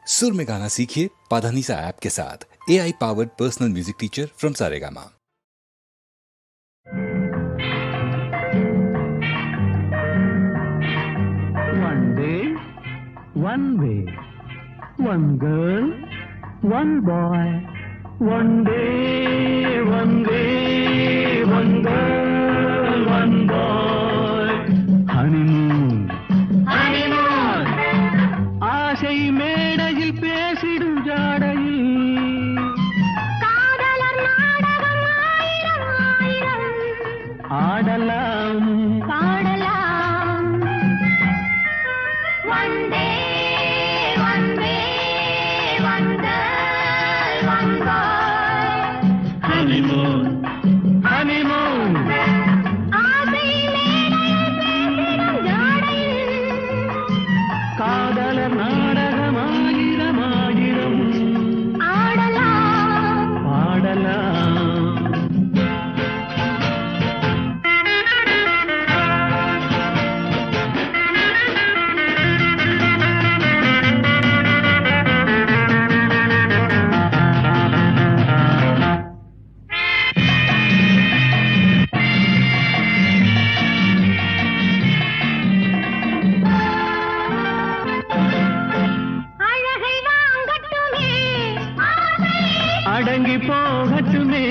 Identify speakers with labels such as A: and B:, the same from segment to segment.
A: सुर में गाना सीखिए पाधानीसा ऐप के साथ। AI powered personal music teacher from Saregama.
B: One day, one way, one girl, one boy. One day, one day, one girl, one boy. Honeymoon, honeymoon. ஆசை மேடையில் பேசிடும் ஜாடையில்
C: காதலர் நாடகம் ஆயிரம் ஆயிரம்
B: ஆடலாம்
C: பாடலாம். One day, one way, one girl, one boy.
B: honeymoon, honeymoon.
C: ஆசை மேடையில் பேசிடும் ஜாடையில்
B: காதலர் நாடகம் ஆயிரம் ஆயிரம்
C: ஆடலாம்.
B: பாடலாம்.
C: அழகை வாங்கட்டுமே ஆசை
B: அடங்கி போகட்டுமே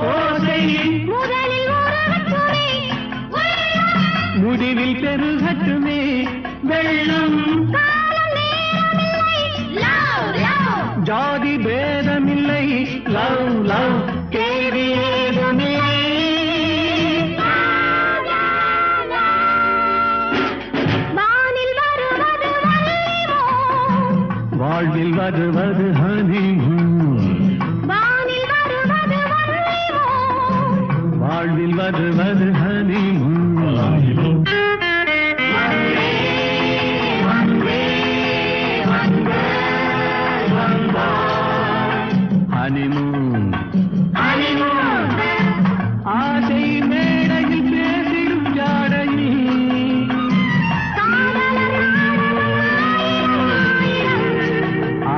B: ஓசை,
C: முதலில் உருகட்டுமே உள்ளம்.
B: முடிவில் பெருகட்டுமே வெள்ளம்.
C: காலம் நேரமில்லை love, love.
B: ஜாதி பேதமில்லை லவ் லவ், கேள்வி ஏதுமில்லை.
C: வானில் வருவது வள்ளிமோ
B: வாழ்வில் வருவது ஹனிமூன்,
C: வானில் வருவது வள்ளிமோ
B: வாழ்வில் வருவது ஹனிமூன். ஹனிமூன், ஆசை மேடையில் பேசிடும் ஜாடையில்
C: காதலர்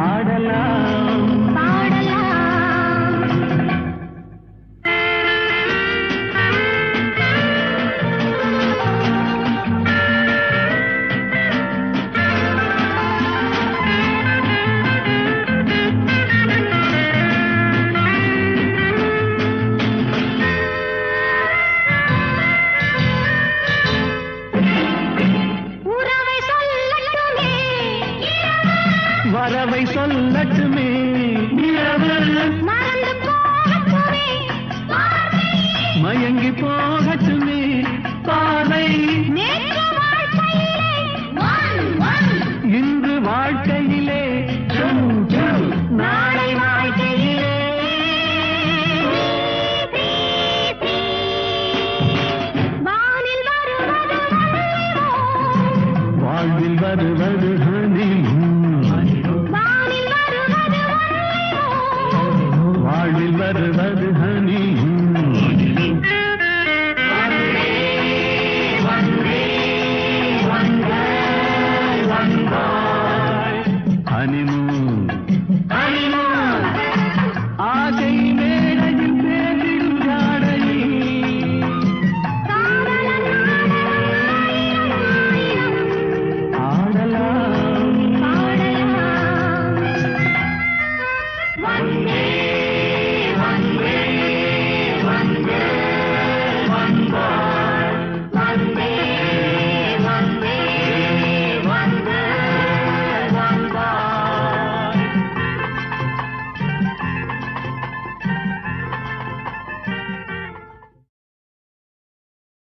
B: ஆடலாம்.
C: பாடலாம். உறவை சொல்லட்டுமே
B: வரவை சொல்லட்டுமே இரவு,
C: மறந்து போகட்டுமே பார்வை.
B: மயங்கி போகட்டுமே பார்வை.
C: நேற்று வாழ்க்கையிலே one, one.
B: இன்று வாழ்க்கையிலே two, two. நாளை வாழ்க்கையிலே
C: வானில் வருவது வள்ளிமோ
B: வாழ்வில் வருவது ஹனிமூன்,
C: வானில் வருவது வள்ளிமோ
B: வாழ்வில் வருவது ஹனிமூன். ஹனிமூன்.